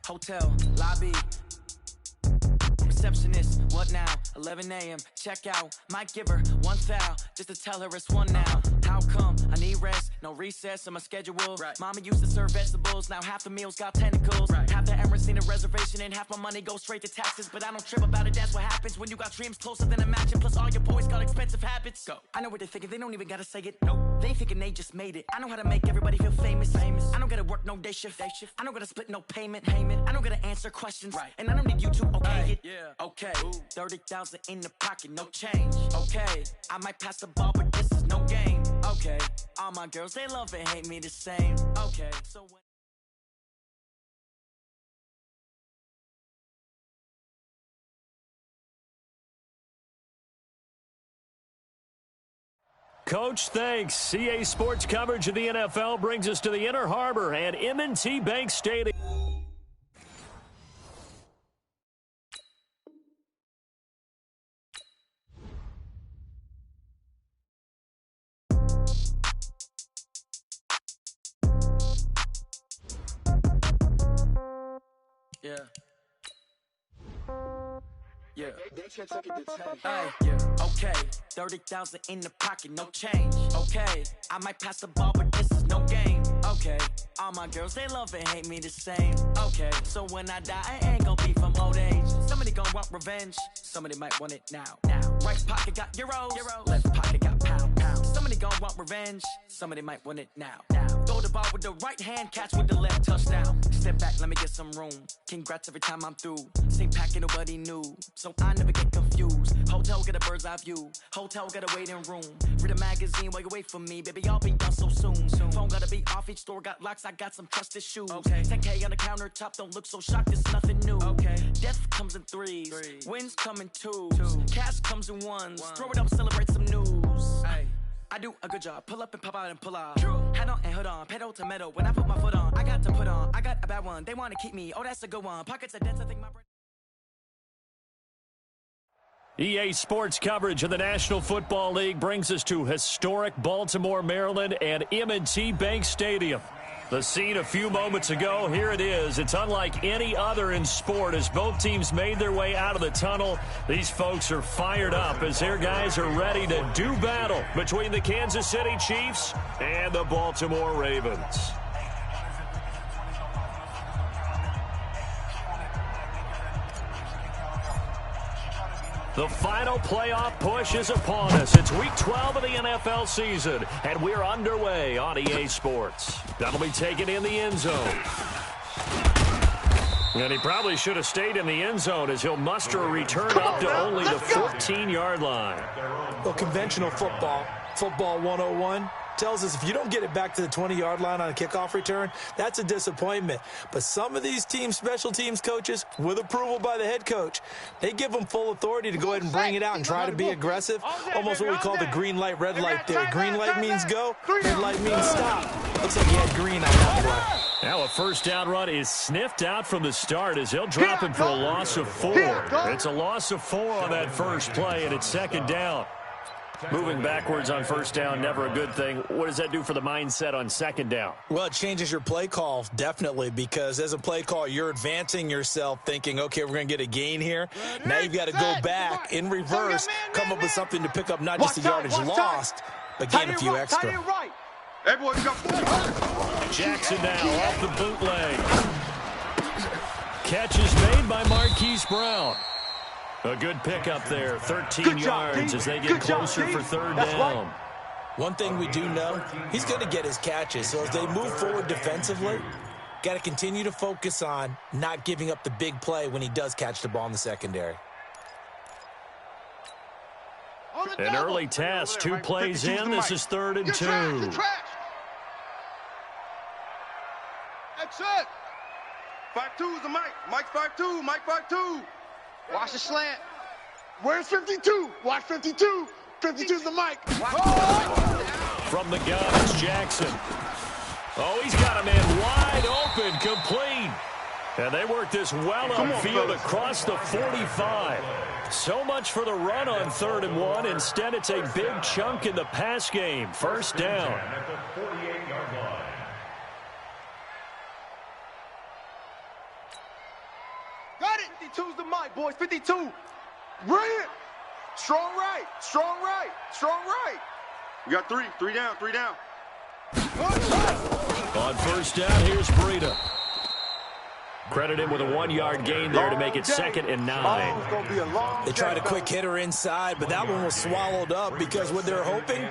Hotel, lobby. Receptionist, what now? 11 a.m. Check out. Might give her one foul just to tell her it's one now. How come? I need rest, no recess on my schedule. Right. Mama used to serve vegetables, now half the meals got tentacles. Right. Half the Emirates need a reservation and half my money goes straight to taxes. But I don't trip about it, that's what happens when you got dreams closer than imagine. Plus all your boys got expensive habits. Go. I know what they're thinking, they don't even gotta say it. Nope. They thinking they just made it. I know how to make everybody feel famous. I don't gotta work no day shift. I don't gotta split no payment. I don't gotta answer questions. Right. And I don't need you to okay it. Yeah. Okay, 30,000 in the pocket, no change. Okay, I might pass the ball, but this is no game. Okay, all my girls, they love and hate me the same. Okay, so when Coach, thanks. CA Sports coverage of the NFL brings us to the Inner Harbor and M&T Bank Stadium. Yeah. Yeah. Yeah. Okay. 30,000 in the pocket, no change. Okay. I might pass the ball, but this is no game. Okay. All my girls, they love and hate me the same. Okay. So when I die, I ain't gonna be from old age. Somebody gonna want revenge. Somebody might want it now. Right pocket got euros. Left pocket got pound. Somebody gonna want revenge. Somebody might want it now. Throw the ball with the right hand, catch with the left, touchdown. Step back, let me get some room. Congrats every time I'm through. Same packet, nobody knew. So I never get confused. Hotel get a bird's eye view. Hotel got a waiting room. Read a magazine while you wait for me. Baby, I'll be done so soon. Phone gotta be off, each store got locks. I got some trusted shoes. Okay. 10K on the countertop, don't look so shocked, it's nothing new. Okay. Death comes in threes. Wins come in twos. Cash comes in ones. Throw it up, celebrate some news. Ay. I do a good job. Pull up and pop out and pull out. True. Head on and hood on. Pedal to metal. When I put my foot on, I got to put on. I got a bad one. They want to keep me. Oh, that's a good one. Pockets are dense. I think my brain. EA Sports coverage of the National Football League brings us to historic Baltimore, Maryland, and M&T Bank Stadium. The scene a few moments ago, here it is. It's unlike any other in sport as both teams made their way out of the tunnel. These folks are fired up as their guys are ready to do battle between the Kansas City Chiefs and the Baltimore Ravens. The final playoff push is upon us. It's Week 12 of the NFL season, and we're underway on EA Sports. That'll be taken in the end zone. And he probably should have stayed in the end zone as he'll muster a return up to only the 14-yard line. Well, conventional football 101, tells us if you don't get it back to the 20-yard line on a kickoff return, that's a disappointment. But some of these teams, special teams coaches, with approval by the head coach, they give them full authority to go ahead and bring it out and try to be aggressive. Almost what we call the green light, red light theory. Green light means go, red light means stop. Looks like he had green on that play. Now a first down run is sniffed out from the start as they'll drop him for a loss of 4. It's a loss of 4 on that first play, and it's second down. Moving backwards on first down, never a good thing. What does that do for the mindset on second down? Well, it changes your play call, definitely, because as a play call, you're advancing yourself thinking, okay, we're going to get a gain here. Now you've got to go back in reverse, come up with something to pick up not just the yardage lost, but gain a few extra. Jackson now off the bootleg. Catch is made by Marquise Brown. A good pickup there, 13 yards as they get closer for third down. One thing we do know, he's going to get his catches. So as they move forward defensively, got to continue to focus on not giving up the big play when he does catch the ball in the secondary. An early test, 2 plays in. This is 3rd and 2. That's it. 5-2 is the Mike. Mike 5-2. Mike 5-2. Watch the slant. Where's 52? Watch 52. 52's the mic. From the gun, it's Jackson. Oh, he's got a man wide open, complete. And they work this well upfield across the 45. So much for the run on 3rd and 1. Instead, it's a big chunk in the pass game. First down. 52's the mic, boys. 52. Bring it. Strong right. Strong right. Strong right. We got three. Three down. Three down. On first down, here's Breida. Credit him with a 1-yard gain there to make it 2nd and 9. They tried a quick hitter inside, but that one was swallowed up because what they're hoping,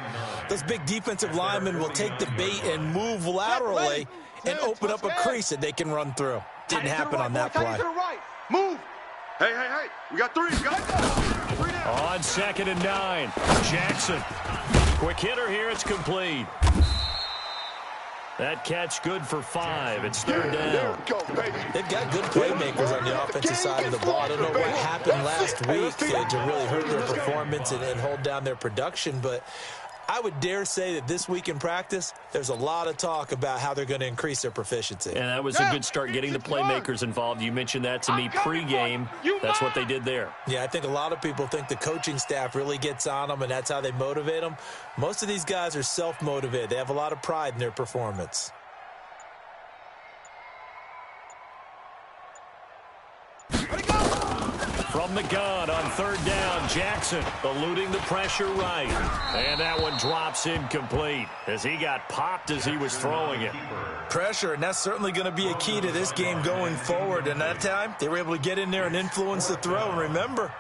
those big defensive linemen will take the bait and move laterally and open up a crease that they can run through. Didn't happen on that play. Move. Hey. We got three. We got three down. On 2nd and 9, Jackson. Quick hitter here, it's complete. That catch good for 5. It's 3rd down. They've got good playmakers on the offensive side of the ball. I don't know what happened last week to really hurt their performance and hold down their production, but I would dare say that this week in practice, there's a lot of talk about how they're going to increase their proficiency. And that was a good start getting the playmakers involved. You mentioned that to me pregame. That's what they did there. Yeah, I think a lot of people think the coaching staff really gets on them, and that's how they motivate them. Most of these guys are self-motivated. They have a lot of pride in their performance. From the gun on 3rd down, Jackson eluding the pressure right. And that one drops incomplete as he got popped as he was throwing it. Pressure, and that's certainly going to be a key to this game going forward. And that time, they were able to get in there and influence the throw. And remember,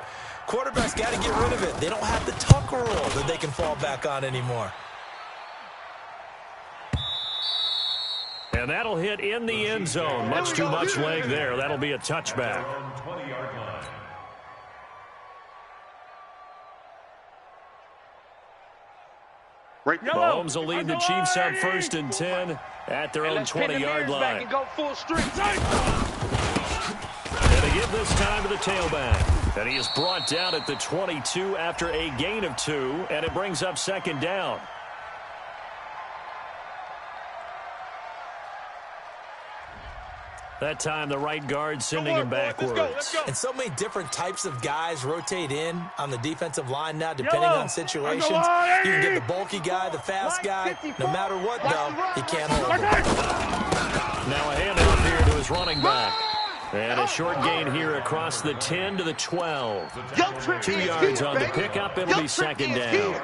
quarterbacks got to get rid of it. They don't have the Tucker rule that they can fall back on anymore. And that'll hit in the end zone. Much too much leg there. That'll be a touchback. Mahomes will lead the Chiefs up 1st and 10 at their own 20-yard line. And they give this time to the tailback. And he is brought down at the 22 after a gain of 2, and it brings up 2nd down. That time, the right guard sending him backwards. Let's go. And so many different types of guys rotate in on the defensive line now, depending on situations. You can get the bulky guy, the fast guy. No matter what, though, he can't hold him. Now a handoff here to his running back. And a short gain here across the 10 to the 12. 2 yards on the pickup. It'll be 2nd down.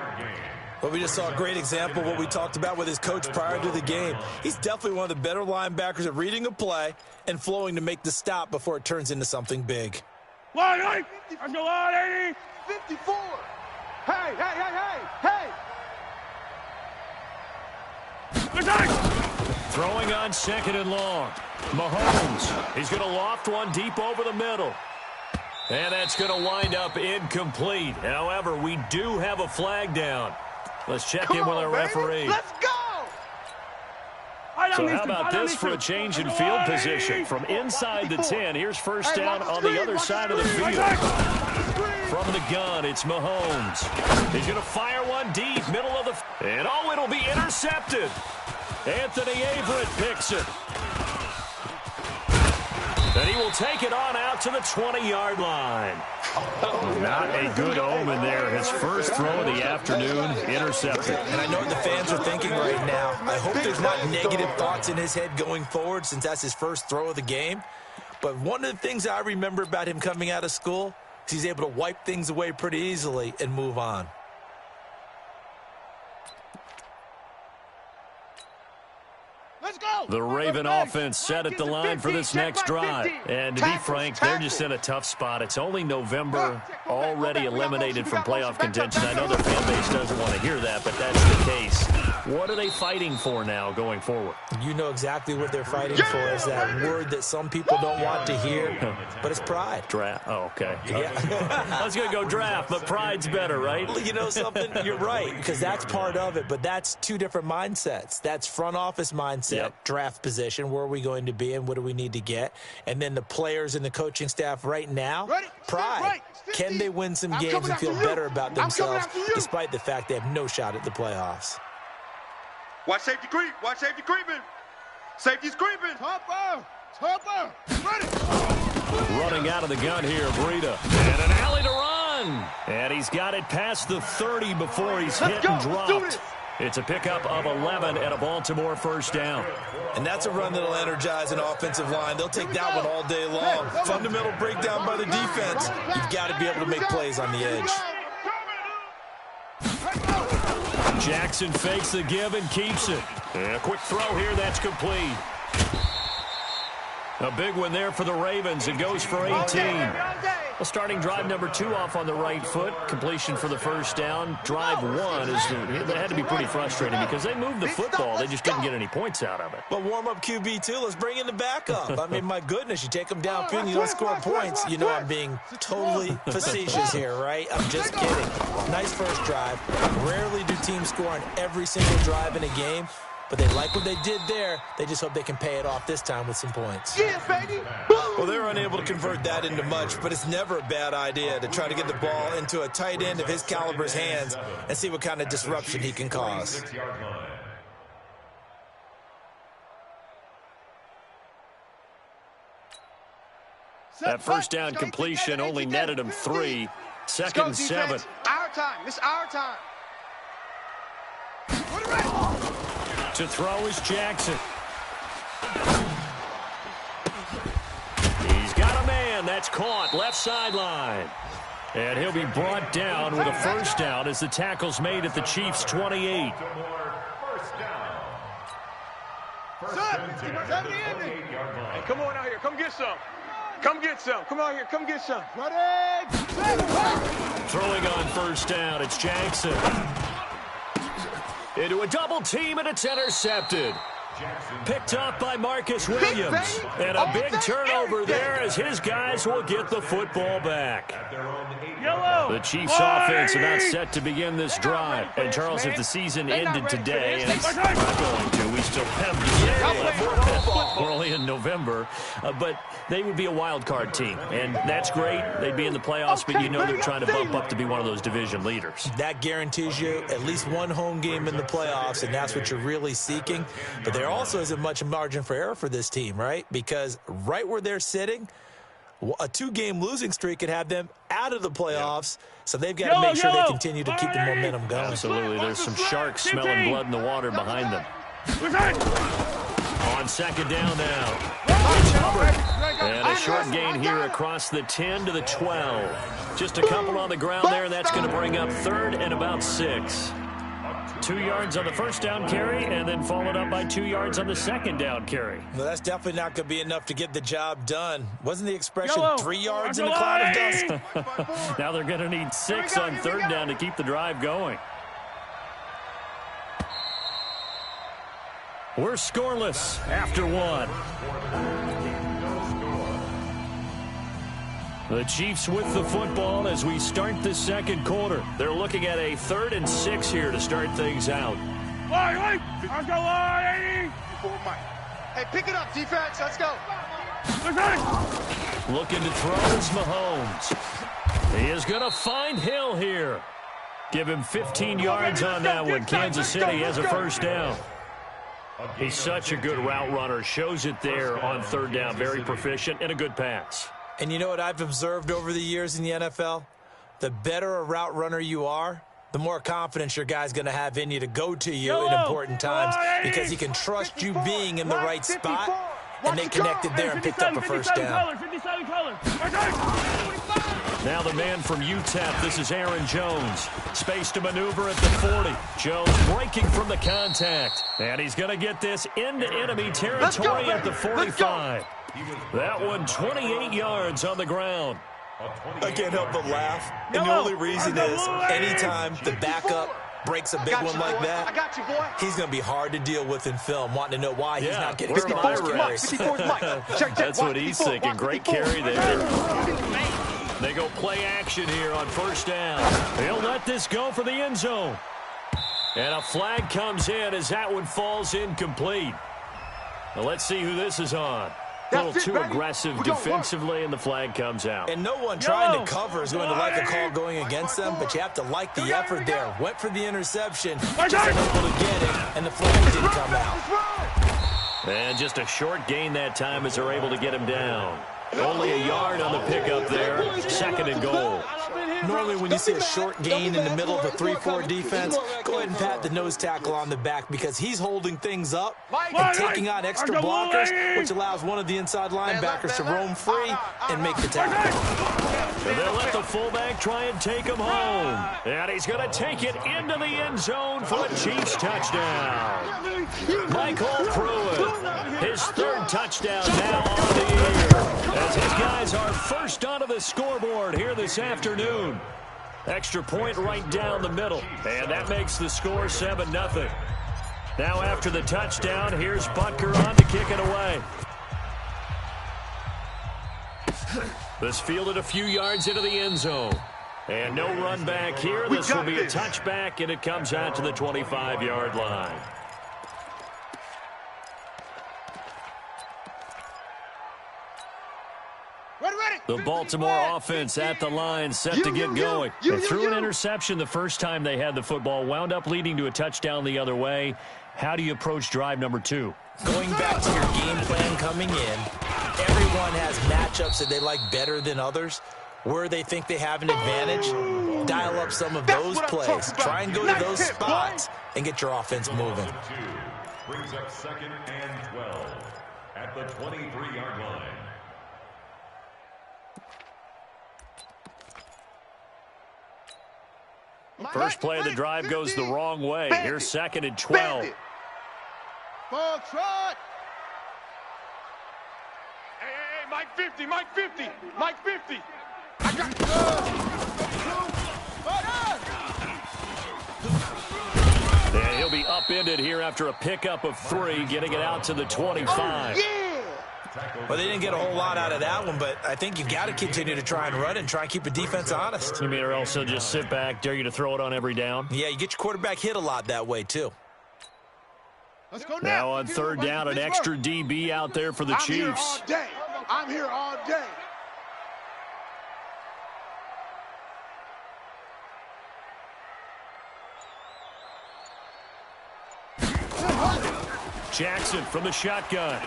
Well, we just saw a great example of what we talked about with his coach prior to the game. He's definitely one of the better linebackers at reading a play and flowing to make the stop before it turns into something big. 180, 54. Hey. Throwing on 2nd and long. Mahomes. He's going to loft one deep over the middle. And that's going to wind up incomplete. However, we do have a flag down. Let's check in with our referee. Let's go! So how about this for a change in field position? From inside the 10, here's 1st down on the other side of the field. From the gun, it's Mahomes. He's going to fire one deep, middle of the... And oh, it'll be intercepted. Anthony Averett picks it. And he will take it on out to the 20-yard line. Not a good omen there. His first throw of the afternoon, intercepted. And I know what the fans are thinking right now. I hope there's not negative thoughts in his head going forward since that's his first throw of the game. But one of the things I remember about him coming out of school is he's able to wipe things away pretty easily and move on. The Raven offense set at the line for this next drive. And to be frank, they're just in a tough spot. It's only November, already eliminated from playoff contention. I know their fan base doesn't want to hear that, but that's the case. What are they fighting for now going forward? You know exactly what they're fighting for. Is that word that some people don't want to hear, but it's pride. Draft. Oh, okay. Yeah. I was going to go draft, but pride's better, right? You know something? You're right, because that's part of it, but that's two different mindsets. That's front office mindset, draft position, where are we going to be and what do we need to get? And then the players and the coaching staff right now, pride. Can they win some games and feel better about themselves despite the fact they have no shot at the playoffs? Watch safety creep. Watch safety creeping. Safety's creeping. Topper. Ready. Running out of the gun here, Breida. And an alley to run. And he's got it past the 30 before he's hit and dropped. It's a pickup of 11 and a Baltimore first down. And that's a run that'll energize an offensive line. They'll take that one all day long. Fundamental breakdown by the defense. You've got to be able to make plays on the edge. Jackson fakes the give and keeps it. And a quick throw here, that's complete. A big one there for the Ravens. It goes for 18. Well, starting drive number 2 off on the right foot. Completion for the first down. Drive 1 that had to be pretty frustrating because they moved the football. They just didn't get any points out of it. But warm-up QB, too. Let's bring in the backup. I mean, my goodness, you take them downfield and you don't score points. You know I'm being totally facetious here, right? I'm just kidding. Nice first drive. Rarely do teams score on every single drive in a game. But they like what they did there. They just hope they can pay it off this time with some points. Yeah, baby. Well, they're unable to convert that into much, but it's never a bad idea to try to get the ball into a tight end of his caliber's hands and see what kind of disruption he can cause. That first down completion only netted him 3. Second and 7. Our time. It's our time. To throw is Jackson. He's got a man. That's caught. Left sideline. And he'll be brought down with a first down as the tackle's made at the Chiefs' 28. Hey, come on out here. Come get some. Come get some. Come out here. Come get some. Throwing on first down, it's Jackson. Into a double team, and it's intercepted. Picked up by Marcus Williams. And a big turnover there as his guys will get the football back. The Chiefs offense about set to begin this drive. And Charles, if the season ended today, and it's not going to, we still have December left. We're only in November. But they would be a wild card team. And that's great. They'd be in the playoffs, but you know they're trying to bump up to be one of those division leaders. That guarantees you at least one home game in the playoffs, and that's what you're really seeking. But there also isn't much margin for error for this team, right? Because right where they're sitting, a 2-game losing streak could have them out of the playoffs, so they've got to make sure they continue to keep the momentum going. Absolutely. There's some sharks smelling blood in the water behind them. On second down now. It's Hubbard. And a short gain here across the 10 to the 12. Just a couple on the ground there, and that's going to bring up 3rd and about 6. 2 yards on the first down carry, and then followed up by 2 yards on the second down carry. Well, that's definitely not going to be enough to get the job done. Wasn't the expression 3 yards in a cloud of dust? Now they're going to need 6 on third down to keep the drive going. We're scoreless after 1. The Chiefs with the football as we start the second quarter. They're looking at a 3rd and 6 here to start things out. Hey, pick it up, defense. Let's go. Looking to throw is Mahomes. He is going to find Hill here. Give him 15 yards on that one. Kansas City has a first down. He's such a good route runner. Shows it there on third down. Very proficient and a good pass. And you know what I've observed over the years in the NFL? The better a route runner you are, the more confidence your guy's going to have in you to go to you in important times because he can trust you being in the right spot, and they connected there and picked up a first down. Now the man from UTEP, this is Aaron Jones. Space to maneuver at the 40. Jones breaking from the contact. And he's going to get this into enemy territory at the 45. That one 28 yards on the ground. I can't help but laugh. And the only reason is anytime the backup breaks a big one like that, he's going to be hard to deal with in film, wanting to know why he's not getting some carries. That's what he's thinking. Great carry there. They go play action here on first down. He'll let this go for the end zone. And a flag comes in as that one falls incomplete. Now let's see who this is on. A little too aggressive defensively, and the flag comes out. And no one trying to cover is going to like a call going against them, but you have to like the effort there. Went for the interception, just unable to get it, and the flag didn't come out. And just a short gain that time as they're able to get him down. Only a yard on the pickup there. 2nd and goal. Normally when you see a short gain in the middle of a 3-4 defense, go ahead and pat the nose tackle on the back because he's holding things up and taking on extra blockers, which allows one of the inside linebackers to roam free and make the tackle. And they'll let the fullback try and take him home. And he's going to take it into the end zone for a Chiefs touchdown. Michael Pruitt, his third touchdown now on the year, as his guys are first onto the scoreboard here this afternoon. Extra point right down the middle, and that makes the score 7-0. Now after the touchdown, here's Butker on to kick it away. This fielded a few yards into the end zone. And no run back here. This will be a touchback, and it comes out to the 25-yard line. The Baltimore offense at the line, set to get going. They threw an interception the first time they had the football, wound up leading to a touchdown the other way. How do you approach drive number 2? Going back to your game plan coming in, everyone has matchups that they like better than others. Where they think they have an advantage, dial up some of those plays. Try and go to those spots and get your offense moving. Brings up 2nd and 12 at the 23-yard line. First play of the drive goes the wrong way. Here's 2nd and 12. Hey, Mike 50, Mike 50, Mike 50. I got And he'll be upended here after a pickup of 3, getting it out to the 25. Well, they didn't get a whole lot out of that one, but I think you've got to continue to try and run and try and keep the defense honest. You mean or else they'll just sit back, dare you to throw it on every down? Yeah, you get your quarterback hit a lot that way, too. Let's go now on 3rd down, an extra DB out there for the Chiefs. I'm here all day. Jackson from the shotgun.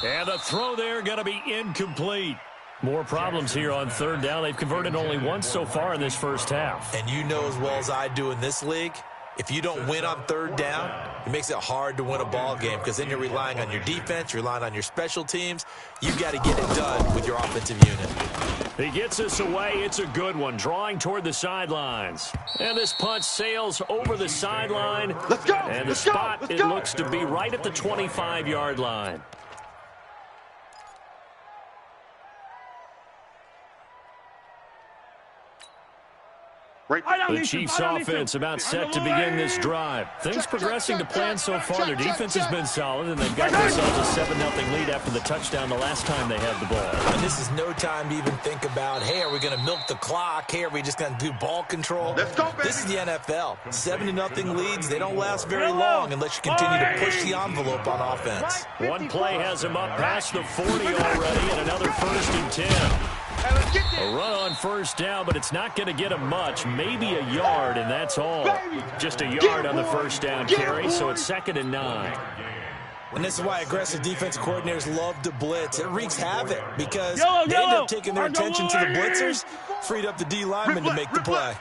And the throw there going to be incomplete. More problems here on 3rd down. They've converted only once so far in this first half. And you know as well as I do in this league, if you don't win on 3rd down, it makes it hard to win a ball game because then you're relying on your defense, you're relying on your special teams. You've got to get it done with your offensive unit. He gets us away. It's a good one, drawing toward the sidelines. And this punt sails over the sideline. Let's go. And the spot, it looks to be right at the 25-yard line. The Chiefs offense about set to begin this drive. Things progressing to plan so far. Their defense has been solid, and they've got themselves a 7-0 lead after the touchdown the last time they had the ball. And this is no time to even think about, hey, are we going to milk the clock? Hey, are we just going to do ball control? Let's go, baby. This is the NFL. 7-0 leads, they don't last very long unless you continue to push the envelope on offense. One play has him up past the 40 already, and another 1st and 10. A run on 1st down, but it's not going to get him much. Maybe a yard, and that's all. Just a yard on the 1st down carry, so it's 2nd and 9. And this is why aggressive defensive coordinators love to blitz. It wreaks havoc because they end up taking their attention to the blitzers, freed up the D lineman to make the play.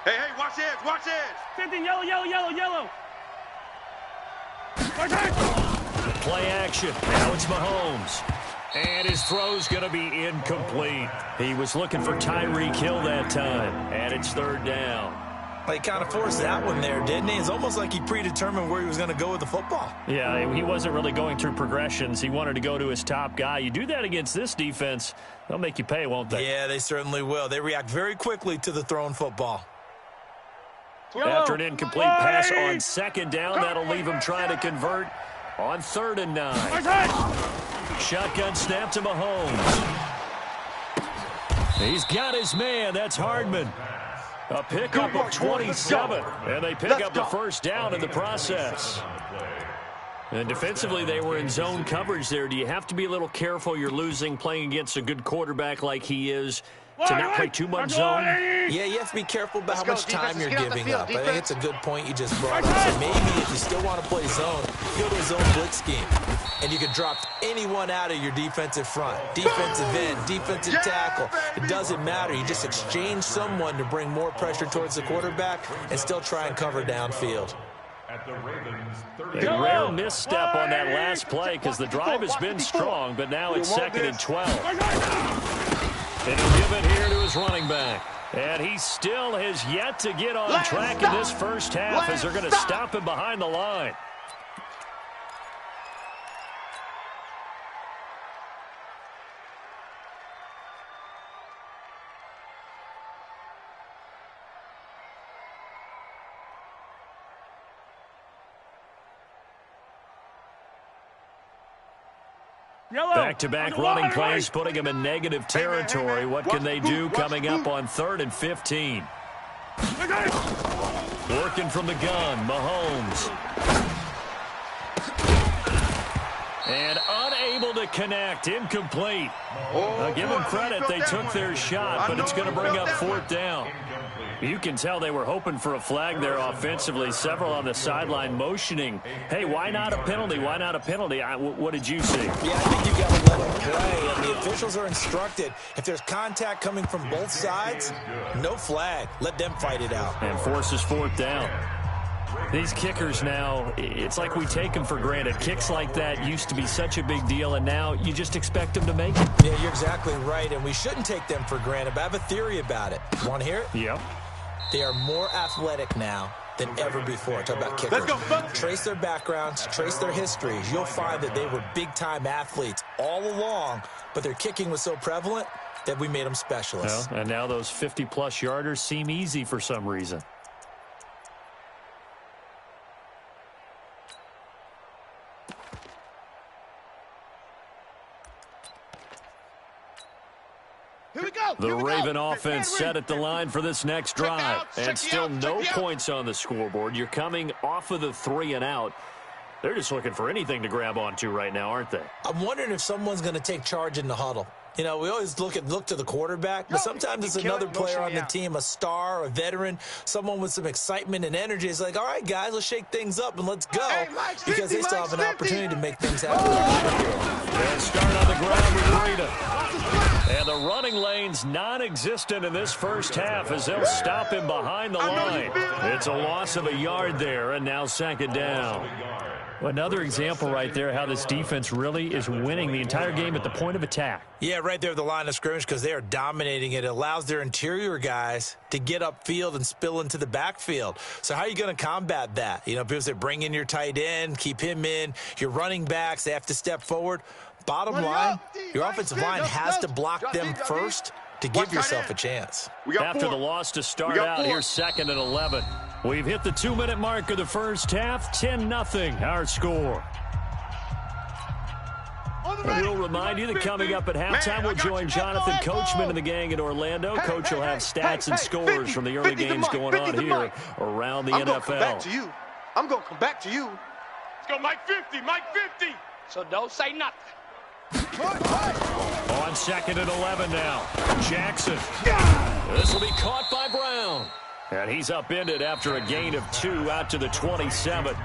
Hey, watch edge, watch edge. 15, yellow. Play action. Now it's Mahomes. And his throw's going to be incomplete. He was looking for Tyreek Hill that time. And it's 3rd down. Well, he kind of forced that one there, didn't he? It's almost like he predetermined where he was going to go with the football. Yeah, he wasn't really going through progressions. He wanted to go to his top guy. You do that against this defense, they'll make you pay, won't they? Yeah, they certainly will. They react very quickly to the thrown football. After an incomplete pass on 2nd down, that'll leave him trying to convert on 3rd and 9. Shotgun snap to Mahomes. He's got his man. That's Hardman. A pickup of 27. And they pick up the 1st down in the process. And defensively, they were in zone coverage there. Do you have to be a little careful? You're losing playing against a good quarterback like he is. to not play too much zone? Yeah, you have to be careful about how much time you're giving up. I think it's a good point you just brought up. So maybe if you still want to play zone, go to a zone blitz scheme. And you can drop anyone out of your defensive front. Defensive end, defensive tackle. It doesn't matter. You just exchange someone to bring more pressure towards the quarterback and still try and cover downfield. A rare misstep on that last play because the drive has been strong, but now it's 2nd and 12. And he'll give it here to his running back. And he still has yet to get on track in this first half as they're going to stop him behind the line. Back-to-back running plays, putting him in negative territory. What can they do coming up on 3rd and 15? Working from the gun, Mahomes. And unable to connect, incomplete. Now give them credit, they took their shot, but it's going to bring up 4th down. You can tell they were hoping for a flag there offensively. Several on the sideline motioning, hey, why not a penalty? Why not a penalty? What did you see? Yeah, I think you've got to let them play. And the officials are instructed, if there's contact coming from both sides, no flag. Let them fight it out. And forces 4th down. These kickers now, it's like we take them for granted. Kicks like that used to be such a big deal, and now you just expect them to make it. Yeah, you're exactly right, and we shouldn't take them for granted, but I have a theory about it. Want to hear it? Yep. They are more athletic now than ever before. Talk about kickers. Let's go. Trace their backgrounds, trace their histories. You'll find that they were big-time athletes all along, but their kicking was so prevalent that we made them specialists. Well, and now those 50-plus yarders seem easy for some reason. The Raven offense set at the line for this next drive. And still no points on the scoreboard. You're coming off of the 3 and out. They're just looking for anything to grab onto right now, aren't they? I'm wondering if someone's going to take charge in the huddle. You know, we always look to the quarterback, but sometimes it's another player on the team, a star, a veteran, someone with some excitement and energy. It's like, all right, guys, let's shake things up and let's go, because they still have an opportunity to make things happen. And start on the ground with Breida. And the running lane's non-existent in this first half as they'll stop him behind the line. It's a loss of a yard there, and now 2nd down. Another example right there how this defense really is winning the entire game at the point of attack. Yeah, right there at the line of scrimmage because they are dominating it. It allows their interior guys to get upfield and spill into the backfield. So how are you going to combat that? You know, people say bring in your tight end, keep him in. Your running backs, they have to step forward. Bottom line, your offensive line has to block them first to give yourself a chance. After the loss to start out, here's 2nd and 11. We've hit the 2-minute mark of the first half, 10-0 our score. We'll remind you that coming up at halftime, we'll join Jonathan Coachman and the gang in Orlando. Coach will have stats and scores from the early games going on here around the NFL. I'm going to come back to you. Let's go, Mike 50, Mike 50. So don't say nothing. On 2nd and 11 now. Jackson. This will be caught by Brown. And he's upended after a gain of 2 out to the 27.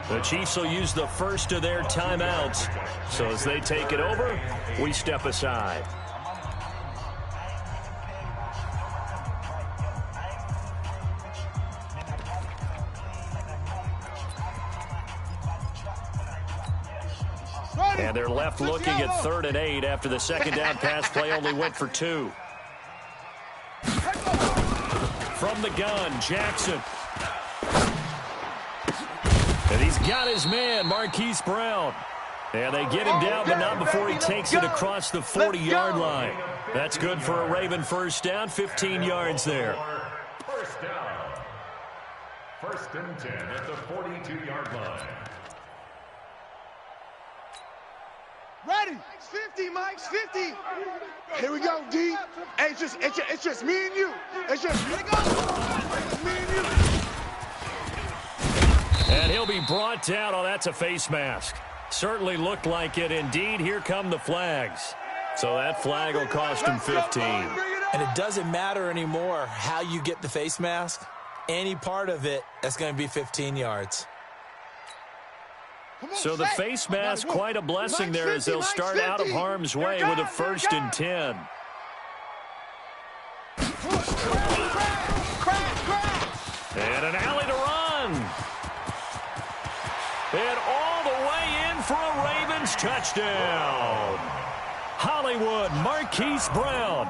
The Chiefs will use the first of their timeouts. So as they take it over, we step aside. And they're left looking at 3rd and 8 after the 2nd down pass play only went for 2. From the gun, Jackson. And he's got his man, Marquise Brown. And they get him down, but not before he takes it across the 40-yard line. That's good for a Raven first down, 15 yards there. First down. 1st and 10 at the 42-yard line. Ready? 50, Mike, 50. Here we go, D. Hey, it's just me and you. It's just me and you. And he'll be brought down. Oh, that's a face mask. Certainly looked like it. Indeed, here come the flags. So that flag will cost him 15. Bring it And it doesn't matter anymore how you get the face mask. Any part of it, that's going to be 15 yards. So the face mask, quite a blessing there as they'll start out of harm's way with a 1st and 10. And an alley to run. And all the way in for a Ravens touchdown. Hollywood Marquise Brown,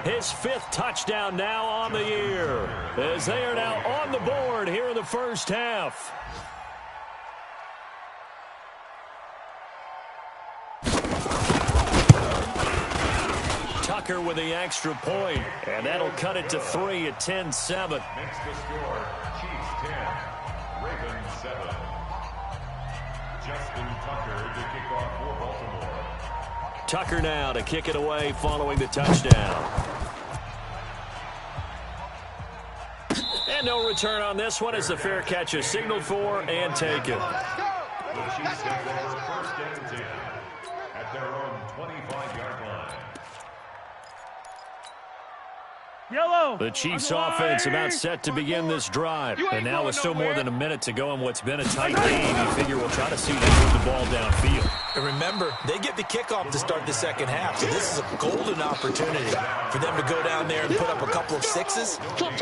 his 5th touchdown now on the year, as they are now on the board here in the first half. Tucker with the extra point, and that'll cut it to 3 at 10-7. Makes the score, Chiefs 10, Ravens 7. Justin Tucker to kick off for Baltimore. Tucker now to kick it away following the touchdown. And no return on this one as the fair catch is signaled for and taken. The Chiefs take over 1st and 10 at their own 25-yard line. The Chiefs offense about set to begin this drive. And now with still more than a minute to go in what's been a tight game, you figure we'll try to see them move the ball downfield. And remember, they get the kickoff to start the second half, so this is a golden opportunity for them to go down there and put up a couple of 6s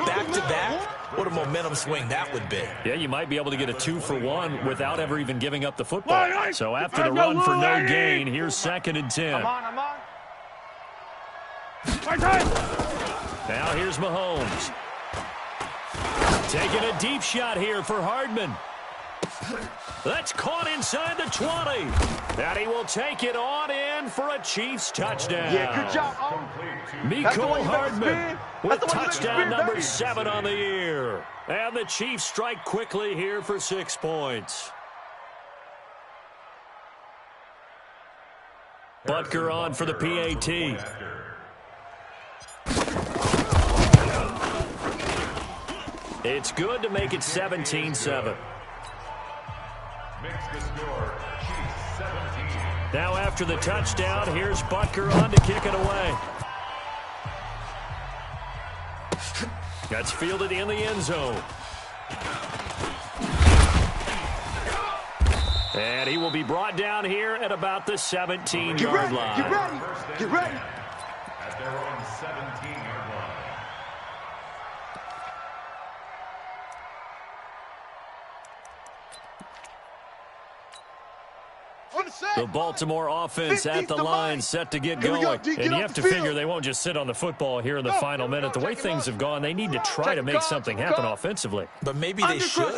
back-to-back. What a momentum swing that would be. Yeah, you might be able to get a 2-for-1 without ever even giving up the football. So after the run for no gain, here's 2nd and 10. I'm on. Now here's Mahomes. Taking a deep shot here for Hardman. That's caught inside the 20. And he will take it on in for a Chiefs touchdown. Yeah, good job. Mecole Hardman with touchdown number 7 on the year. And the Chiefs strike quickly here for 6 points. Butker on for the PAT. It's good to make it 17-7. Makes the score, Chiefs 17. Now after the touchdown, here's Butker on to kick it away. That's fielded in the end zone. And he will be brought down here at about the 17-yard line. Get ready. At their own 17-yard line. The Baltimore offense at the line, set to get going. And you have to figure they won't just sit on the football here in the final minute. The way things have gone, they need to try to make something happen offensively. But maybe they should.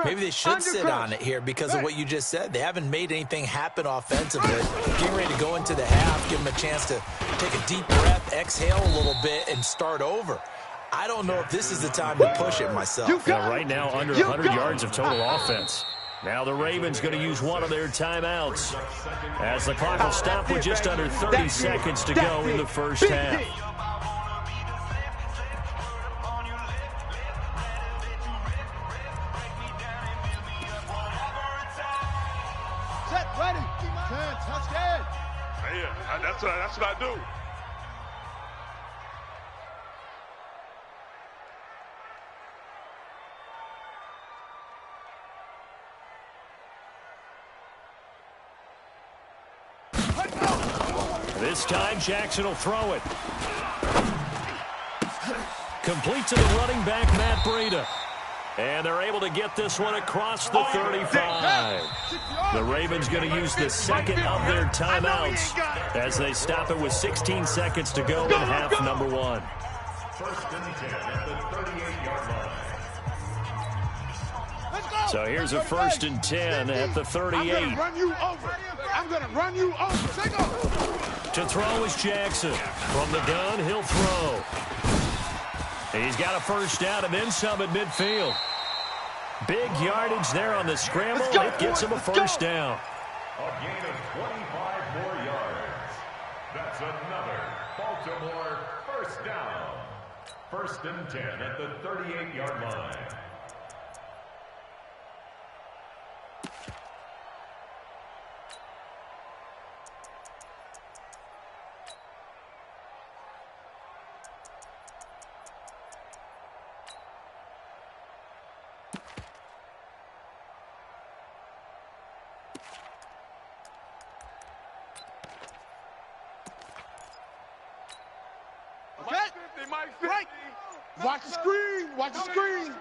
Maybe they should sit on it here because of what you just said. They haven't made anything happen offensively. Getting ready to go into the half, give them a chance to take a deep breath, exhale a little bit, and start over. I don't know if this is the time to push it myself. Right now, under 100 yards of total offense. Now the Ravens going to use one of their timeouts as the clock will stop with just under 30 seconds to go in the first half. Set, ready. 10, touchdown. Yeah, that's what I do. This time, Jackson will throw it. Complete to the running back, Matt Breida. And they're able to get this one across the 35. The Ravens going to use the second of their timeouts as they stop it with 16 seconds to go in half number 1. First and 10 at the 38-yard line. So here's a 1st and 10 at the 38. I'm going to run you over. I'm going to run you over. Take off. To throw is Jackson. From the gun, he'll throw. He's got a first down and then some at midfield. Big yardage there on the scramble. It gets him a first down. A gain of 25 more yards. That's another Baltimore first down. First and 10 at the 38-yard line. Mike 50. Watch the screen. Watch the screen.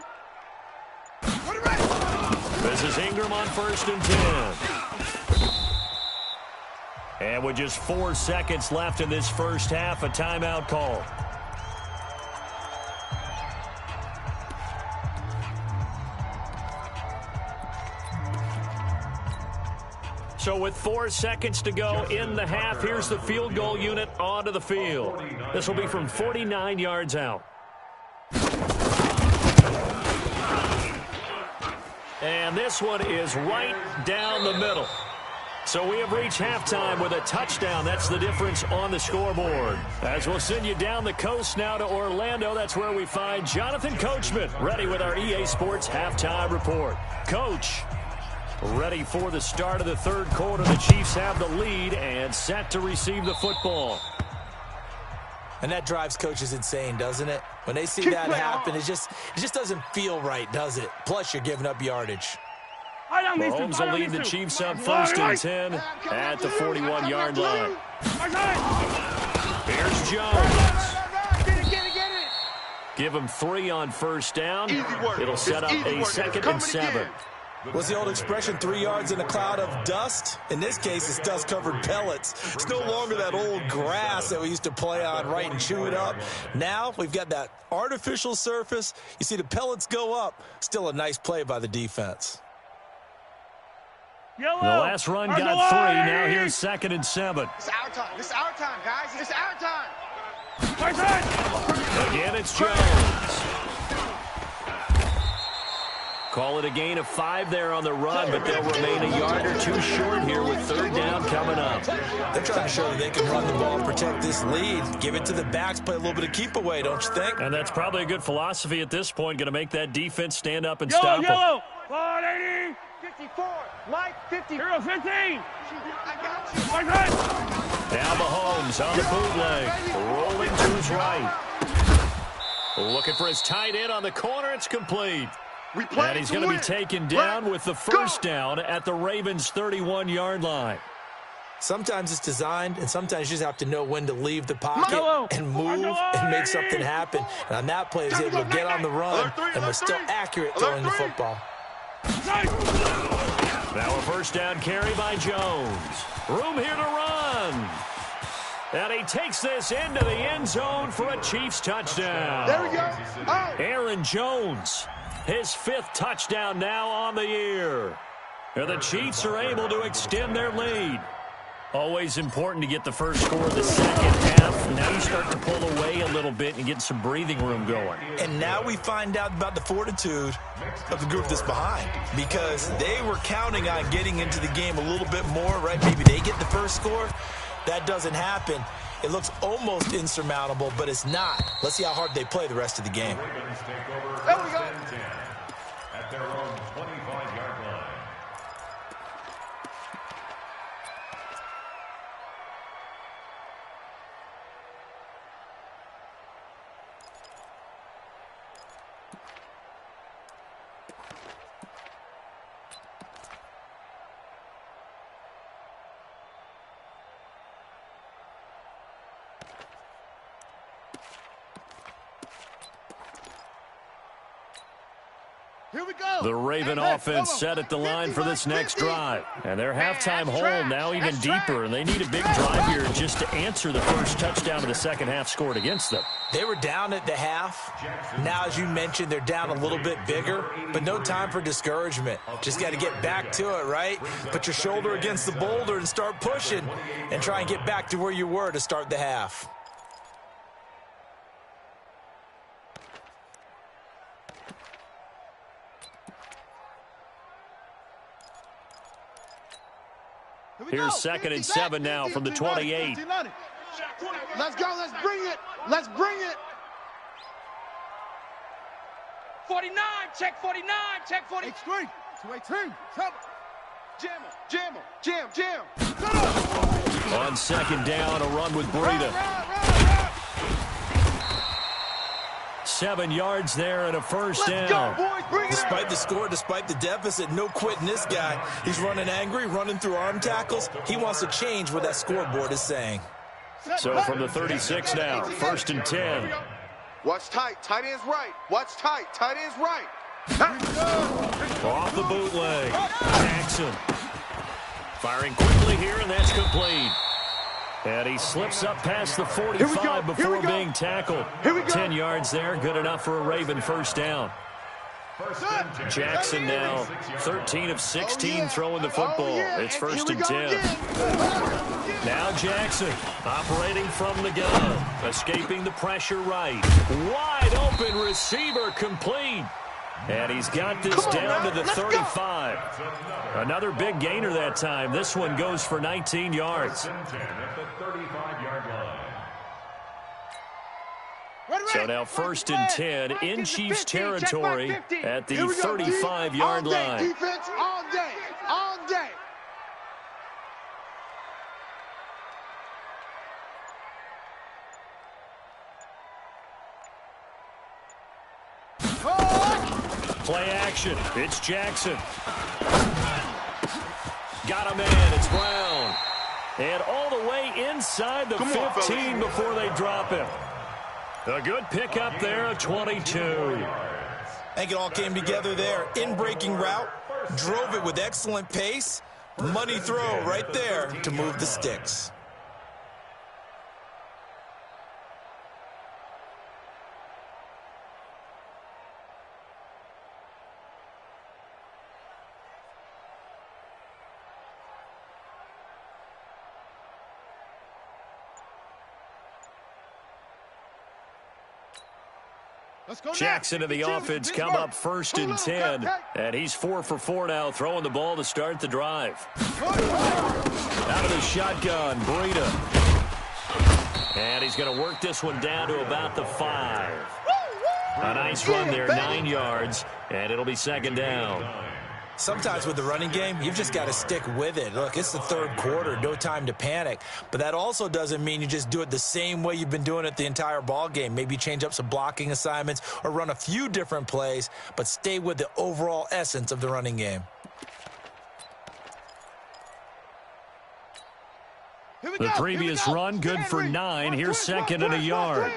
This is Ingram on 1st and 10. And with just 4 seconds left in this first half, a timeout call. So with 4 seconds to go in the half, here's the field goal unit onto the field. This will be from 49 yards out. And this one is right down the middle. So we have reached halftime with a touchdown. That's the difference on the scoreboard. As we'll send you down the coast now to Orlando, that's where we find Jonathan Coachman, ready with our EA Sports halftime report. Coach, ready for the start of the third quarter. The Chiefs have the lead and set to receive the football. And that drives coaches insane, doesn't it? When they see that happen, it just doesn't feel right, does it? Plus, you're giving up yardage. Mahomes will lead the Chiefs up 1st and 10 at the 41-yard line. Here's Jones. Give him 3 on 1st down. It'll set up a 2nd and 7. What's the old expression, 3 yards in a cloud of dust? In this case, it's dust-covered pellets. It's no longer that old grass that we used to play on, right, and chew it up. Now we've got that artificial surface. You see the pellets go up. Still a nice play by the defense. The last run got 3. Now here's 2nd and 7. It's our time. This is our time, guys. It's our time. Again, it's Jones. Call it a gain of 5 there on the run, but they'll remain a yard or 2 short here with 3rd down coming up. They're trying to show that they can run the ball and protect this lead. Give it to the backs, play a little bit of keep away, don't you think? And that's probably a good philosophy at this point, going to make that defense stand up and stop them. 480. 54. Mike, 50. 15. I got you. Now Mahomes on the bootleg, rolling to his right. Looking for his tight end on the corner. It's complete. And he's going to be taken down with the 1st down at the Ravens' 31-yard line. Sometimes it's designed, and sometimes you just have to know when to leave the pocket and move and make something happen. And on that play, he was able to get on the run and was still accurate throwing the football. Now a 1st down carry by Jones. Room here to run. And he takes this into the end zone for a Chiefs touchdown. There we go. Oh. Aaron Jones, his 5th touchdown now on the year. And the Chiefs are able to extend their lead. Always important to get the first score of the second half. Now you start to pull away a little bit and get some breathing room going. And now we find out about the fortitude of the group that's behind, because they were counting on getting into the game a little bit more, right? Maybe they get the first score. That doesn't happen. It looks almost insurmountable, but it's not. Let's see how hard they play the rest of the game. There we go. At their own 25-yard line. Here we go. The Raven offense set at the line for this next drive. And their halftime hole now even deeper, and they need a big drive here just to answer the first touchdown of the second half scored against them. They were down at the half. Now, as you mentioned, they're down a little bit bigger, but no time for discouragement. Just got to get back to it, right? Put your shoulder against the boulder and start pushing and try and get back to where you were to start the half. Here's 2nd and 7 now from the 28. Let's go. Let's bring it. Let's bring it. 49. Check 49. Check 40. 218. Jam him. Jam him. Jam. Jam. On 2nd down, a run with Breida. 7 yards there and a 1st down. Despite the score, despite the deficit, no quitting this guy. He's running angry, running through arm tackles. He wants to change what that scoreboard is saying. So from the 36 now, 1st and 10. Watch tight. Tight end's right. Watch tight. Tight end's right. Off the bootleg. Jackson. Firing quickly here, and that's complete. And he slips up past the 45 before being tackled. 10 yards there, good enough for a Raven first down. Jackson now 13 of 16 throwing the football. It's first and 10. Now Jackson operating from the gun, escaping the pressure right. Wide open receiver complete. And he's got this down to the 35. Another big gainer that time. This one goes for 19 yards. So now first and 10 in Chiefs territory at the 35-yard line. Defense all day. All day. Play action. It's Jackson. Got a man. It's Brown. And all the way inside the 15 before they drop him. A good pickup there of 22. I think it all came together there. In-breaking route. Drove it with excellent pace. Money throw right there to move the sticks. Jackson and the offense come up first and 10. And he's 4 for 4 now, throwing the ball to start the drive. Out of the shotgun, Breida. And he's going to work this one down to about the 5. A nice run there, 9 yards, and it'll be second down. Sometimes with the running game, you've just got to stick with it. Look, it's the third quarter, no time to panic. But that also doesn't mean you just do it the same way you've been doing it the entire ball game. Maybe change up some blocking assignments or run a few different plays, but stay with the overall essence of the running game. The previous run, good for 9. Here's second and a yard.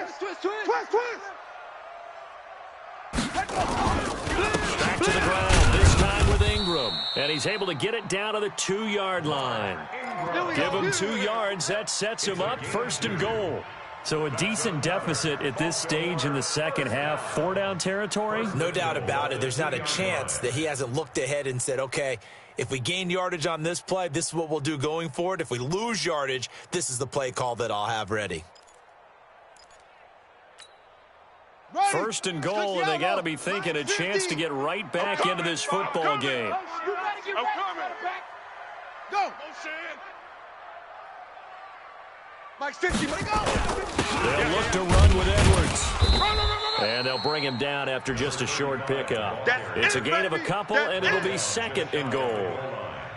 Back to the ground, this time with Ingram. And he's able to get it down to the 2-yard line. Give him 2 yards. That sets him up first and goal. So a decent deficit at this stage in the second half. 4-down territory? No doubt about it. There's not a chance that he hasn't looked ahead and said, okay, if we gain yardage on this play, this is what we'll do going forward. If we lose yardage, this is the play call that I'll have ready. First and goal, and they got to be thinking a chance to get right back into this football game. Go. Mike's 50, go. They'll look to run with Edwards. And they'll bring him down after just a short pickup. It's a gain of a couple, and it'll be second and goal.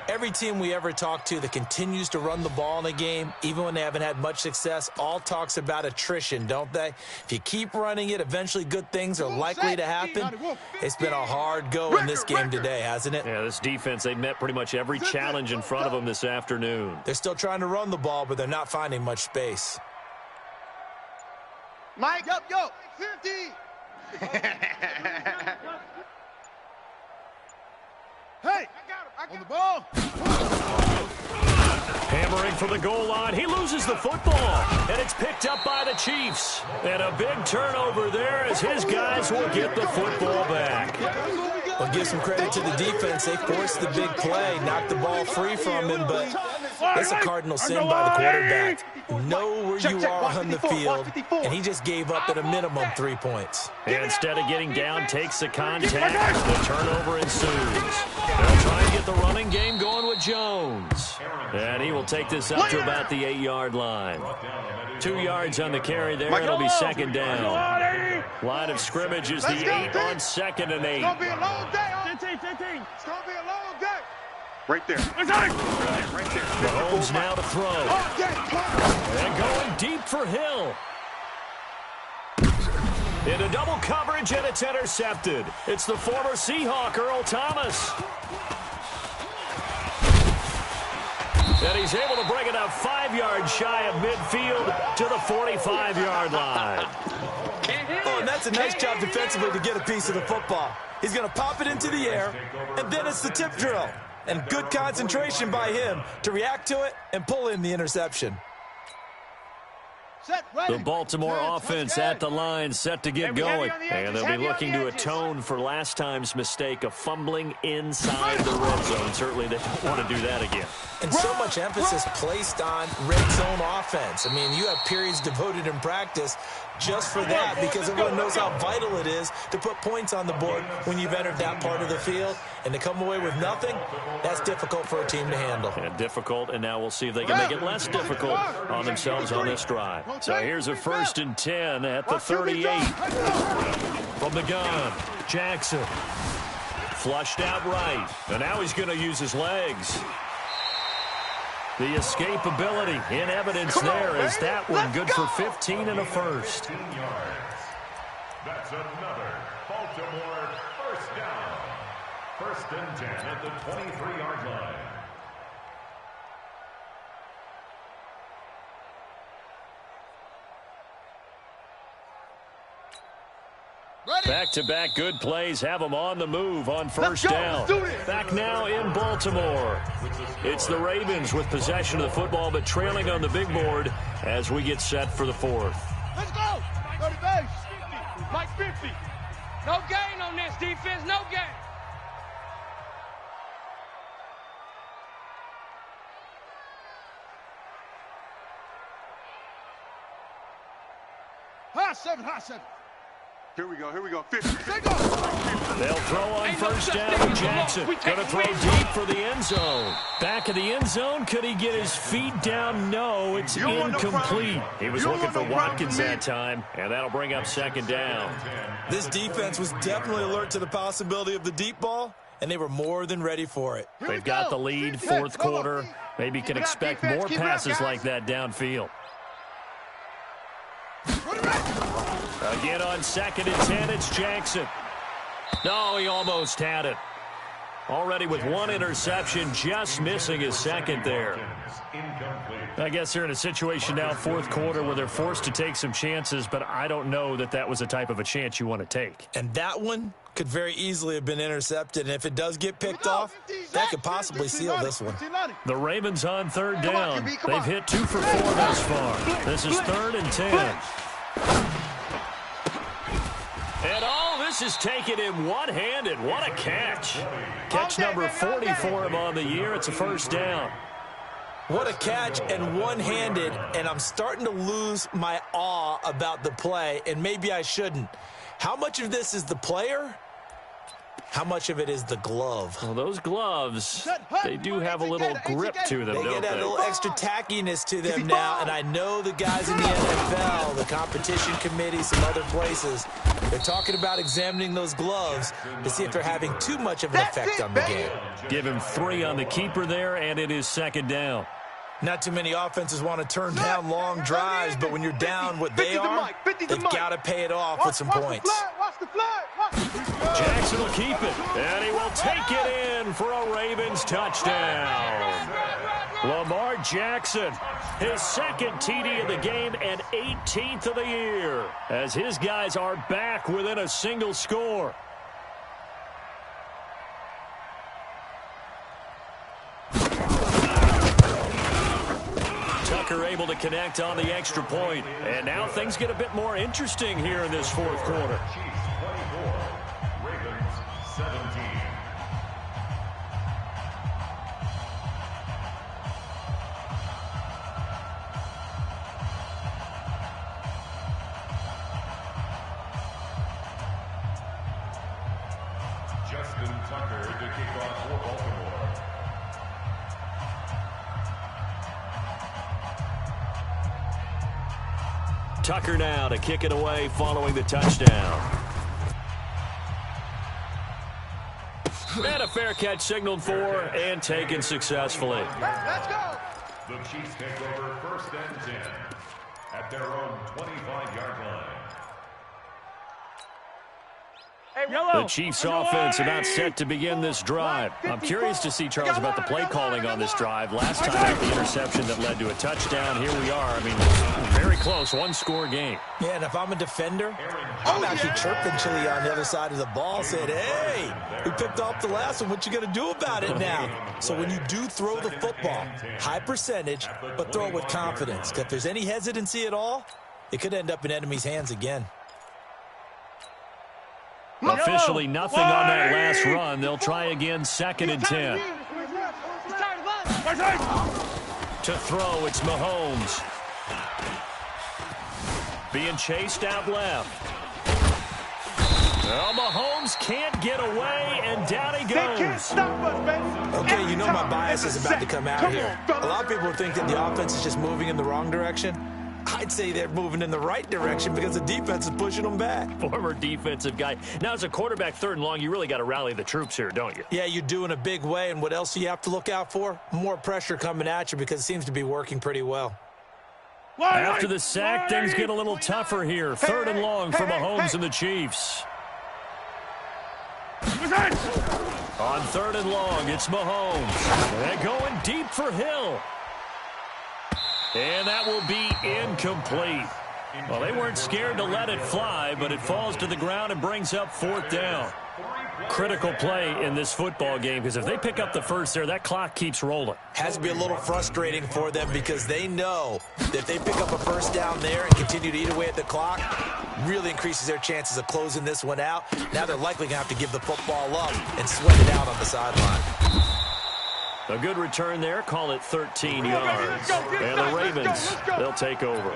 Every team we ever talk to that continues to run the ball in a game, even when they haven't had much success, all talks about attrition, don't they? If you keep running it, eventually good things are likely to happen. It's been a hard go in this game today, hasn't it? Yeah, this defense, they've met pretty much every challenge in front of them this afternoon. They're still trying to run the ball, but they're not finding much space. Mike, yo, 50. Hey, on the ball. Hammering for the goal line. He loses the football, and it's picked up by the Chiefs. And a big turnover there as his guys will get the football back. Well, give some credit to the defense. They forced the big play, knocked the ball free from him, but it's a cardinal sin by the quarterback. Know where you are on the field, and he just gave up at a minimum 3 points. And instead of getting down, takes the contact. The turnover ensues. They'll try and get the running game going with Jones. And he will take this up to about the 8-yard line. 2 yards on the carry there. It'll be second down. Line of scrimmage is the 8 on second and 8. It's going to be a long day. 15. It's going to be a long day. Right there. Right there. Mahomes now to throw. And going deep for Hill. Into double coverage, and it's intercepted. It's the former Seahawk, Earl Thomas. And he's able to bring it up 5 yards shy of midfield to the 45-yard line. Oh, and that's a nice job defensively to get a piece of the football. He's going to pop it into the air, and then it's the tip drill. And good concentration by him to react to it and pull in the interception. The Baltimore offense at the line, set to get going. And they'll be looking to atone for last time's mistake of fumbling inside the red zone. Certainly they don't want to do that again. And so much emphasis placed on red zone offense. I mean, you have periods devoted in practice just for that because everyone knows how vital it is to put points on the board when you've entered that part of the field. And to come away with nothing, that's difficult for a team to handle. And difficult, and now we'll see if they can make it less difficult on themselves on this drive. So here's a 1st and 10 at the 38. From the gun, Jackson. Flushed out right. And now he's going to use his legs. The escapability in evidence there is that one good for 15 and a first. That's another Baltimore first down. 1st and 10 at the 23-yard line. Back-to-back good plays have them on the move on 1st down. Back now in Baltimore. It's the Ravens with possession of the football, but trailing on the big board as we get set for the 4th. Let's go. Go to base. Mike 50. No gain on this defense. No gain. High 7. Here we go. 50. They'll throw on 1st down to Jackson. Going to throw deep for the end zone. Back of the end zone. Could he get his feet down? No, it's incomplete. He was looking for Watkins that time, and that'll bring up 2nd down. This defense was definitely alert to the possibility of the deep ball, and they were more than ready for it. They've got the lead, 4th quarter. Maybe can expect more passes like that downfield. Again on 2nd and 10, it's Jackson. No, he almost had it. Already with 1 interception, just missing his 2nd there. I guess they're in a situation now, 4th quarter, where they're forced to take some chances, but I don't know that that was the type of a chance you want to take. And that one could very easily have been intercepted, and if it does get picked off, that could possibly seal this one. The Ravens on 3rd down. They've hit 2 for 4 thus far. This is 3rd and 10. And all this is taken in one-handed. What a catch. Catch number 40 for him on the year. It's a 1st down. What a catch and one-handed, and I'm starting to lose my awe about the play, and maybe I shouldn't. How much of this is the player? How much of it is the glove? Well, those gloves, they do have a little grip to them, They don't get a little extra tackiness to them now, and I know the guys in the NFL, the competition committee, some other places, they're talking about examining those gloves to see if they're having too much of an effect on the game. Give him 3 on the keeper there, and it is 2nd down. Not too many offenses want to turn down long drives, but when you're down what they are, they've got to pay it off with some points. Jackson will keep it, and he will take it in for a Ravens touchdown. Lamar Jackson, his 2nd TD of the game and 18th of the year, as his guys are back within a single score. Tucker able to connect on the extra point, and now things get a bit more interesting here in this 4th quarter. Ravens 17. Justin Tucker to kick off for Baltimore. Tucker now to kick it away following the touchdown. And a fair catch signaled for and taken successfully. Let's go. The Chiefs take over 1st and 10 at their own 25-yard line. The Chiefs offense about set to begin this drive. I'm curious to see, Charles, about the play calling on this drive. Last time out, the interception that led to a touchdown. Here we are. I mean, very close, one-score game. Yeah, and if I'm a defender, I'm actually chirping Chili on the other side of the ball, saying, hey, we picked off the last one. What you going to do about it now? So when you do throw the football, high percentage, but throw it with confidence. Because if there's any hesitancy at all, it could end up in enemy's hands again. Officially nothing on that last run. They'll try again, 2nd and 10. To throw, it's Mahomes. Being chased out left. Well, Mahomes can't get away, and down he goes. Okay, you know my bias is about to come out here. A lot of people think that the offense is just moving in the wrong direction. I'd say they're moving in the right direction because the defense is pushing them back. Former defensive guy. Now, as a quarterback, 3rd and long, you really got to rally the troops here, don't you? Yeah, you do in a big way. And what else do you have to look out for? More pressure coming at you because it seems to be working pretty well. After the sack, things get a little tougher here. 3rd and long for Mahomes and the Chiefs. On 3rd and long, it's Mahomes. They're going deep for Hill. And that will be incomplete. Well, they weren't scared to let it fly, but it falls to the ground and brings up 4th down. Critical play in this football game, because if they pick up the first there, that clock keeps rolling. Has to be a little frustrating for them because they know that if they pick up a first down there and continue to eat away at the clock, really increases their chances of closing this one out. Now they're likely going to have to give the football up and sweat it out on the sideline. A good return there. Call it 13 yards. And the Ravens, they'll take over.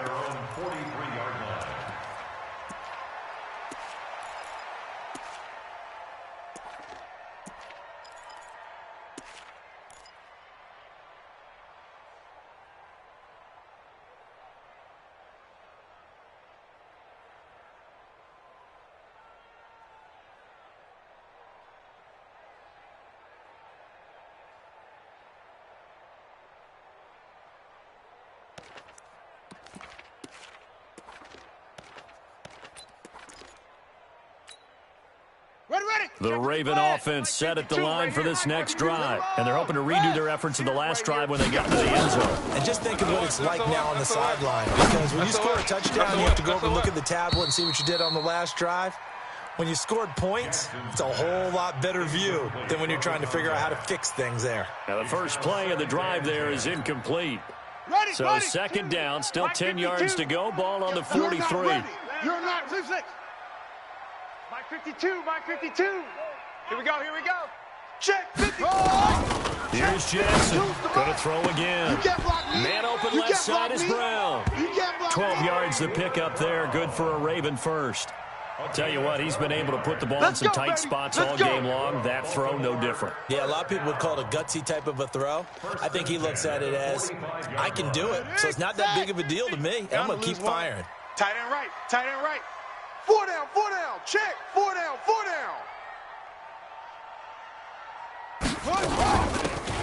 The Raven offense set at the line for this next drive, and they're hoping to redo their efforts in the last drive when they got to the end zone. And just think of what it's like now on the sideline, because when you score a touchdown, you have to go over and look at the tablet and see what you did on the last drive. When you scored points, it's a whole lot better view than when you're trying to figure out how to fix things there. Now, the first play of the drive there is incomplete. So 2nd down, still 10 yards to go, ball on the 43. You're not 6. Mike 52, Mike 52. Here we go, here we go. Check 50. Here's Jackson. Going to throw again. Man open left side is Brown. 12 yards to pick up there. Good for a Raven first. I'll tell you what, he's been able to put the ball in some tight spots all game long. That throw, no different. Yeah, a lot of people would call it a gutsy type of a throw. I think he looks at it as, I can do it, so it's not that big of a deal to me. And I'm going to keep firing. Tight end right, tight end right. 4 down, check, 4 down, 4 down.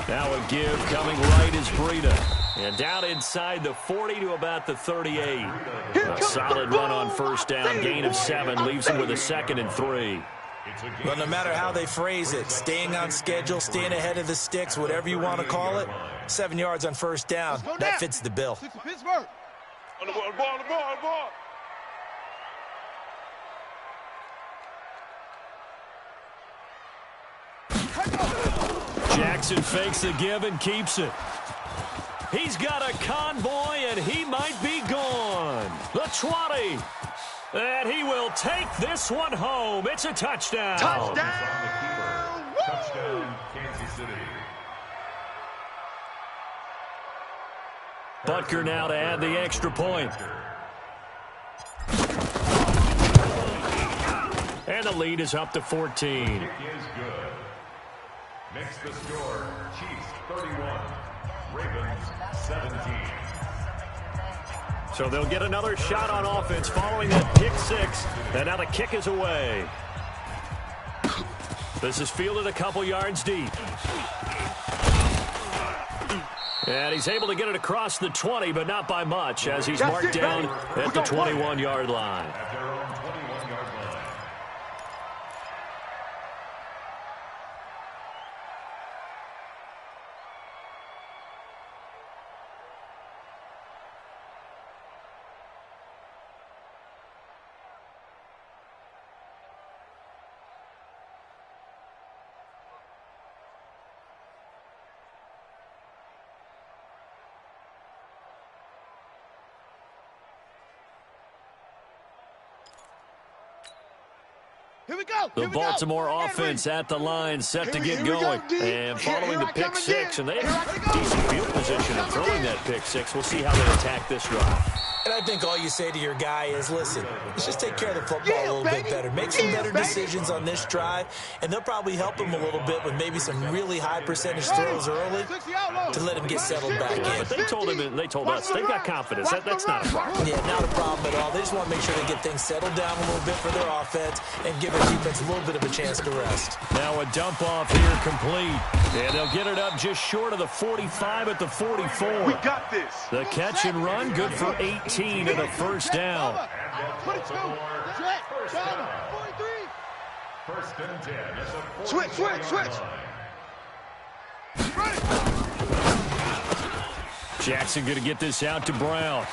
Now a give coming right is Breida. And down inside the 40 to about the 38. A solid run on first down, gain of 7, leaves him with a 2nd and 3. Well, no matter how they phrase it, staying on schedule, staying ahead of the sticks, whatever you want to call it, 7 yards on first down, that fits the bill. Pittsburgh. On the ball. Jackson fakes the give and keeps it. He's got a convoy, and he might be gone. The 20. And he will take this one home. It's a touchdown. Touchdown! Touchdown, Kansas City. Butker now to add the extra point. And the lead is up to 14. Kick is good. Makes the score, Chiefs 31, Ravens 17. So they'll get another shot on offense following that pick 6. And now the kick is away. This is fielded a couple yards deep. And he's able to get it across the 20, but not by much, as he's marked down at the 21-yard line. At their own 21-yard line. Here we go. The Baltimore offense at the line, set to get going. And following the pick six, and they have decent field position in throwing that pick six. We'll see how they attack this drive. And I think all you say to your guy is, listen, let's just take care of the football a little bit better. Make some better decisions on this drive, and they'll probably help him a little bit with maybe some really high percentage throws early to let him get settled back in. But they told us they've got confidence. That's not a problem. Yeah, not a problem at all. They just want to make sure they get things settled down a little bit for their offense and give their defense a little bit of a chance to rest. Now a dump off here complete. And they'll get it up just short of the 45 at the 44. We got this. The catch and run, good for 18 and a first down. 22. First down. 43. First and 10 at the Switch. 40-yard line. Jackson going to get this out to Brown.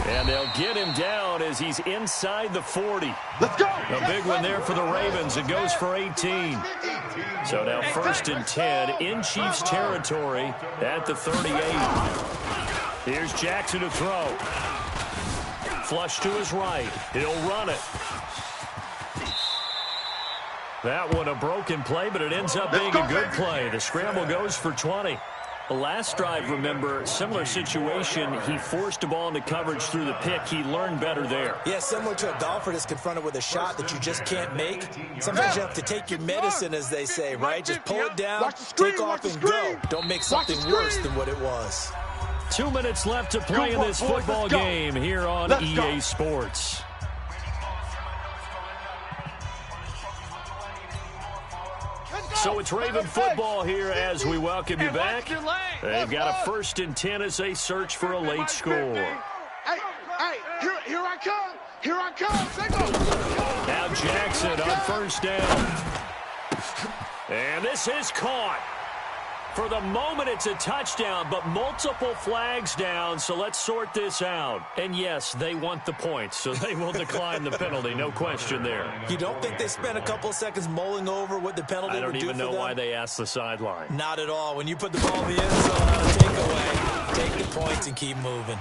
And they'll get him down as he's inside the 40. Let's go. A big one there for the Ravens. It goes for 18. So now first and 10 in Chiefs territory at the 38. Here's Jackson to throw. Flush to his right. He'll run it. That one a broken play, but it ends up being a good play. The scramble goes for 20. The last drive, remember, similar situation. He forced a ball into coverage through the pick. He learned better there. Yeah, similar to a golfer that's confronted with a shot that you just can't make. Sometimes you have to take your medicine, as they say, right? Just pull it down, take off, and go. Don't make something worse than what it was. 2 minutes left to play in this football game here on EA Sports. So it's Raven football here as we welcome you back. They've got a first and 10 as they search for a late score. Hey, here I come. Here I come. Now Jackson on first down. And this is caught. For the moment, it's a touchdown, but multiple flags down, so let's sort this out. And yes, they want the points, so they will decline the penalty, no question there. You don't think they spent a couple seconds mulling over what the penalty would do for them? I don't even know why they asked the sideline. Not at all. When you put the ball in the end zone, take away, take the points and keep moving.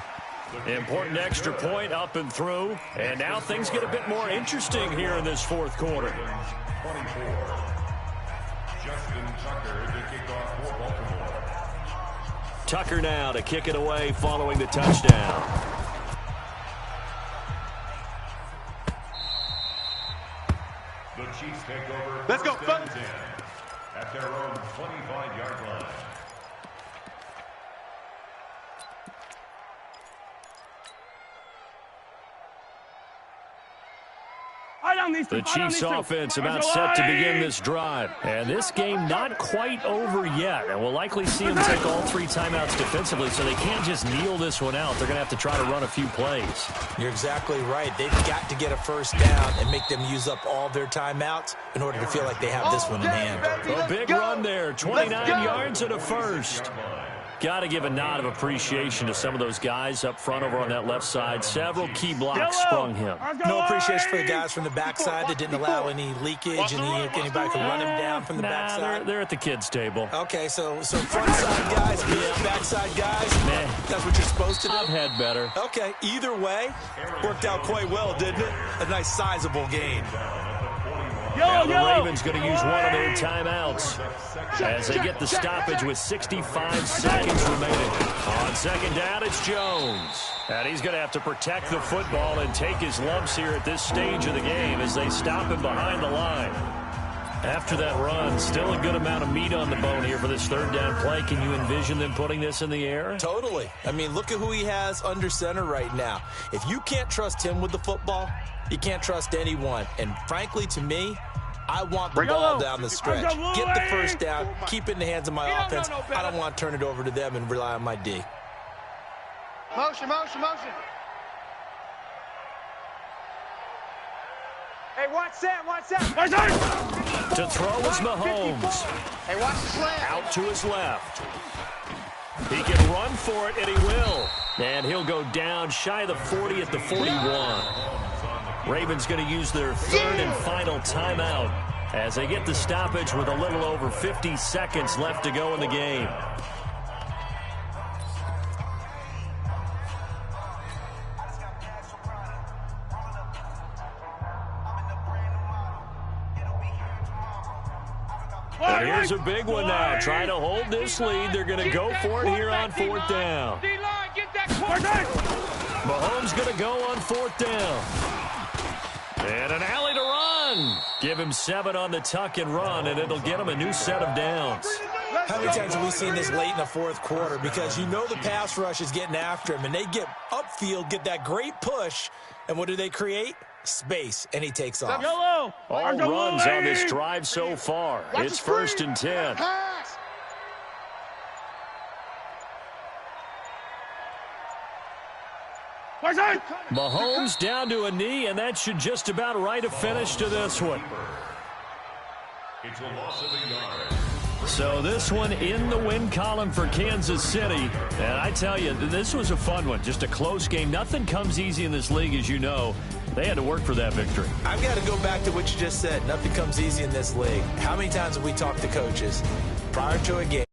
Important extra point up and through, and now things get a bit more interesting here in this fourth quarter. 24. Justin Tucker to kick off for Baltimore. Tucker now to kick it away following the touchdown. The Chiefs take over. Let's go, first and 10 at their own 25-yard line. The Chiefs offense about set to begin this drive. And this game not quite over yet. And we'll likely see them take all three timeouts defensively, so they can't just kneel this one out. They're going to have to try to run a few plays. You're exactly right. They've got to get a first down and make them use up all their timeouts in order to feel like they have this one in hand. A big run there, 29 yards and a first. Got to give a nod of appreciation to some of those guys up front over on that left side. Several key blocks sprung him. No appreciation for the guys from the backside that didn't allow any leakage and anybody could run him down from the backside. They're at the kids' table. Okay, so front side guys, backside guys, that's what you're supposed to do? I've had better. Okay, either way, worked out quite well, didn't it? A nice sizable gain. Now the Ravens going to use one of their timeouts as they get the stoppage with 65 seconds remaining. On second down, it's Jones. And he's going to have to protect the football and take his lumps here at this stage of the game as they stop him behind the line. After that run, still a good amount of meat on the bone here for this third down play. Can you envision them putting this in the air? Totally. I mean, look at who he has under center right now. If you can't trust him with the football, you can't trust anyone. And frankly, to me, I want the ball down the stretch. Get the first down, keep it in the hands of my offense. I don't want to turn it over to them and rely on my D. Motion. Hey, watch that. To throw is Mahomes. Hey, watch the slant. Out to his left. He can run for it, and he will. And he'll go down shy of the 40 at the 41. Ravens going to use their third and final timeout as they get the stoppage with a little over 50 seconds left to go in the game. And here's a big one now. Trying to hold this lead. They're going to go for it here on 4th down. Mahomes going to go on 4th down. And an alley to run. Give him 7 on the tuck and run, and it'll get him a new set of downs. How many times have we seen this late in the 4th quarter? Because you know the pass rush is getting after him, and they get upfield, get that great push, and what do they create? Space, and he takes off. All runs on this drive so far. It's 1st and 10. Mahomes down to a knee, and that should just about write a finish to this one. It's a loss of a yard. So this one in the win column for Kansas City. And I tell you, this was a fun one. Just a close game. Nothing comes easy in this league, as you know. They had to work for that victory. I've got to go back to what you just said. Nothing comes easy in this league. How many times have we talked to coaches prior to a game?